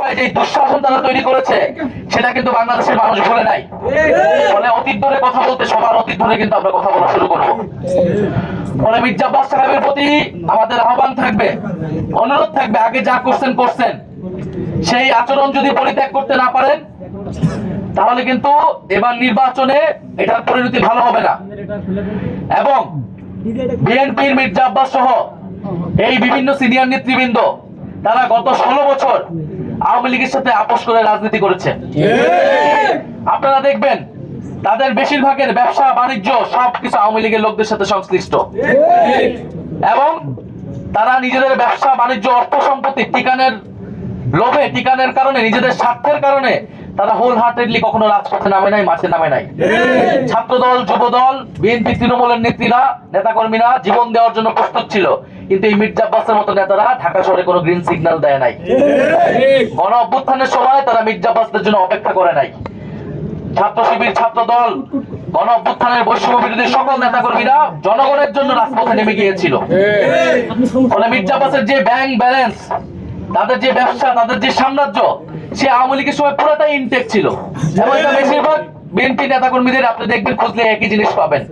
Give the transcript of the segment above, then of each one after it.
সময় যে দুঃশাসন তারা তৈরি করেছে সেটা কিন্তু বাংলাদেশের মানুষ ভুলে নাই। ফলে অতীত ধরে কথা বলতে সবার অতীত ধরে কিন্তু আমরা কথা বলা শুরু করবো। ফলে মির্জা আব্বাস সাহেবের প্রতি আমাদের আহ্বান থাকবে, অনুরোধ থাকবে, আগে যা করছেন সেই আচরণ যদি পরিত্যাগ করতে না পারেন তাহলে কিন্তু এবার নির্বাচনে এটার পরিণতি ভালো হবে না। এবং বিএনপির মির্জা আব্বাস সহ এই বিভিন্ন সিনিয়র নেতৃবৃন্দ তারা গত 16 বছর আওয়ামী লীগের সাথে আপোষ করে রাজনীতি করেছে। আপনারা দেখবেন তাদের বেশিরভাগের ব্যবসা বাণিজ্য সবকিছু আওয়ামী লীগের লোকদের সাথে সংশ্লিষ্ট, এবং তারা নিজেদের ব্যবসা বাণিজ্য অর্থ সম্পত্তি টিকানের লোভে, টিকানের কারণে, নিজেদের স্বার্থের কারণে তারা হোল হার্টেডলি কখনো রাজপথে নামে নাই, মাঠে নামে নাই। ছাত্রদল, যুবদল, বিএনপি, তৃণমূলের নেত্রীরা, নেতাকর্মীরা জীবন দেওয়ার জন্য প্রস্তুত ছিল, কিন্তু এই মির্জা আব্বাসের মতো নেতারা ঢাকা শহরে কোনো গ্রিন সিগন্যাল দেয় নাই। গণ অভ্যুত্থানের সময় তারা মির্জা আব্বাসদের জন্য অপেক্ষা করে নাই। ছাত্র শিবির, ছাত্রদল, গণ অভ্যুত্থানের বৈষম্য বিরোধী সকল নেতাকর্মীরা জনগণের জন্য রাজপথে নেমে গিয়েছিল। ফলে মির্জা আব্বাসের যে ব্যাংক ব্যালেন্স, তাদের যে ব্যবসা, তাদের যে সাম্রাজ্য, সে আওয়ামী লীগের সময় পুরোটাই ইনটেক ছিল। এবং এটা বেশিরভাগ বিএনপি নেতাকর্মীদের আপনি দেখবেন, খুঁজলে একই জিনিস পাবেন।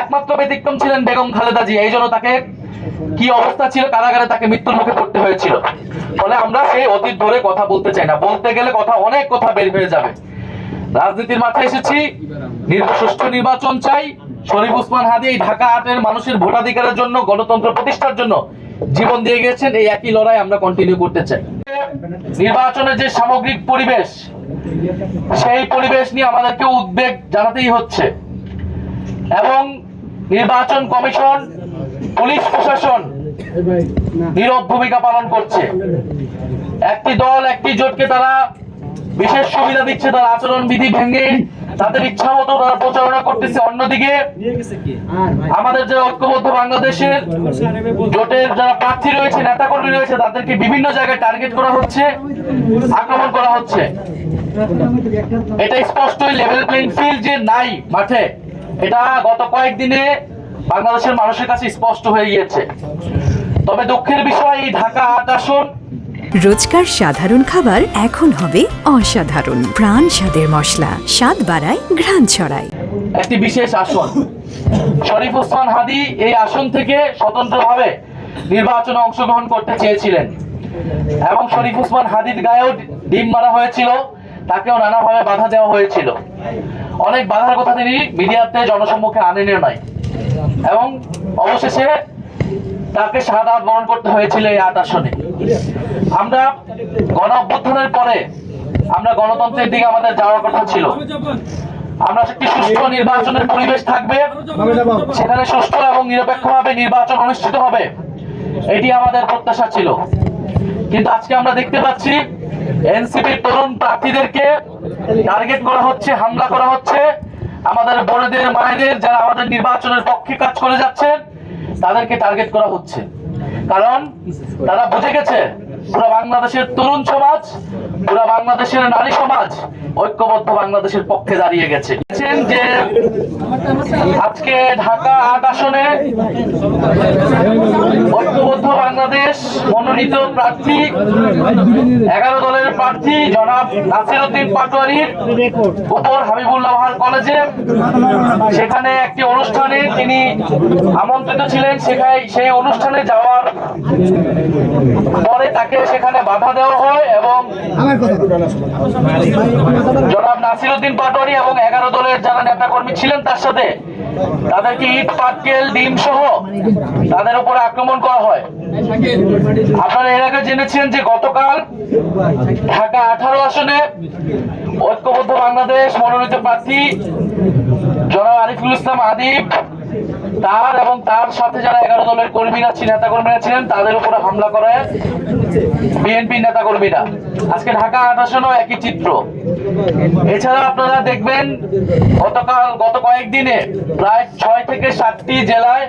একমাত্র ব্যতিক্রম ছিলেন বেগম খালেদা জিয়া। এই জন্য তাকে কি অবস্থা ছিল, কারাগারে তাকে মৃত্যুর মুখে পড়তে হয়েছিল। ফলে আমরা সেই অতীত ধরে কথা বলতে চাই না, বলতে গেলে অনেক কথা বের হয়ে যাবে। রাজনীতির মাথায় এসেছি, সুষ্ঠু নির্বাচন চাই। শরীফ ওসমান হাদী এই ঢাকা 8-এর মানুষের ভোটাধিকারের জন্য, গণতন্ত্র প্রতিষ্ঠার জন্য জীবন দিয়ে গেছেন। এই একই লড়াই আমরা কন্টিনিউ করতে চাই। নির্বাচনের যে সামগ্রিক পরিবেশ, সেই পরিবেশ নিয়ে আমাদেরকে উদ্বেগ জানাতেই হচ্ছে। এবং নির্বাচন কমিশন, পুলিশ প্রশাসন নীরব ভূমিকা পালন করছে। একটি দল, একটি জোটকে তারা বিশেষ সুবিধা দিচ্ছে, তার আচরণ বিধি ভেঙে তাদের ইচ্ছা মতো তারা প্রচারণা করতেছে। অন্যদিকে আমাদের যে ঐক্যবদ্ধ বাংলাদেশের জোটের যারা প্রার্থী রয়েছে, নেতাকর্মী রয়েছে, তাদেরকে বিভিন্ন জায়গায় টার্গেট করা হচ্ছে, আক্রমণ করা হচ্ছে। এটা স্পষ্টই লেভেল প্লেইং ফিল্ড যে নাই মাঠে, এটা গত কয়েকদিনে বাংলাদেশের মানুষের কাছে স্পষ্ট হয়ে গিয়েছে। তবে দুঃখের বিষয়, এই ঢাকা 8 আসন রোজকার সাধারণ খাবার এখন হবে অসাধারণ। প্রাণ স্বাদের মশলা, স্বাদ বাড়ায়, ঘ্রাণ ছড়ায়। একটি বিশেষ আসন, শরীফ ওসমান হাদী এই আসন থেকে স্বতন্ত্রভাবে নির্বাচনে অংশগ্রহণ করতে চেয়েছিলেন, এবং শরীফ ওসমান হাদীর গায়েও ডিম মারা হয়েছিল, তাকেও নানাভাবে বাধা দেওয়া হয়েছিল। অনেক বাধার কথা তিনি মিডিয়াতে জনসম্মুখে আনেনও নাই, এবং অবশেষে তাকে শাহাদাত বরণ করতে হয়েছিল এই 8 আসনে। আমরা গণ অভ্যুত্থানের পরে আমরা গণতন্ত্রের দিকে আমাদের যাওয়ার কথা ছিল। আমরা একটি সুষ্ঠু নির্বাচনের পরিবেশ থাকবে, সেখানে সুষ্ঠু এবং নিরপেক্ষভাবে নির্বাচন অনুষ্ঠিত হবে, এটি আমাদের প্রত্যাশা ছিল। কিন্তু আজকে আমরা দেখতে পাচ্ছি এনসিপির তরুণ প্রার্থীদেরকে টার্গেট করা হচ্ছে, হামলা করা হচ্ছে। আমাদের বোনেদের, মায়েদের, যারা আমাদের নির্বাচনের পক্ষে কাজ করে যাচ্ছেন, তাদেরকে টার্গেট করা হচ্ছে। কারণ তারা বুঝে গেছে পুরো বাংলাদেশের তরুণ সমাজ, পুরো বাংলাদেশের নারী সমাজ ঐক্যবদ্ধ বাংলাদেশের পক্ষে দাঁড়িয়ে গেছে। যে আজকে ঢাকা 8 আসনে ঐক্যবদ্ধ বাংলাদেশ মনোনীত প্রার্থী, 11 দলের প্রার্থী জনাব নাসির উদ্দিন পাটোয়ারির উপর হাবিবুল্লাহ কলেজে, সেখানে একটি অনুষ্ঠানে তিনি আমন্ত্রিত ছিলেন। সেই অনুষ্ঠানে যাওয়ার পরে তাকে সেখানে বাধা দেওয়া হয়, এবং জনাব নাসির উদ্দিন পাটোয়ারি এবং 11 দলের যারা নেতাকর্মী ছিলেন তার সাথে তাদেরকে ইট, পাটকেল, ডিম সহ তাদের উপরে আক্রমণ করা হয়। আপনারা এর আগে জেনেছেন যে গতকাল ঢাকা 18 আসনে ঐক্যবদ্ধ বাংলাদেশ মনোনীত প্রার্থী জনাব আরিফুল ইসলাম আদিব, তার এবং তার সাথে যারা 11 দলের কর্মীরা ছিলেন, নেতাকর্মীরা ছিলেন, তাদের উপরে হামলা করে বিএনপি নেতাকর্মীরা। আজকে ঢাকা 8 আসনেও একই চিত্র। এছাড়া আপনারা দেখবেন গত কয়েকদিনে প্রায় 6 থেকে 7টি জেলায়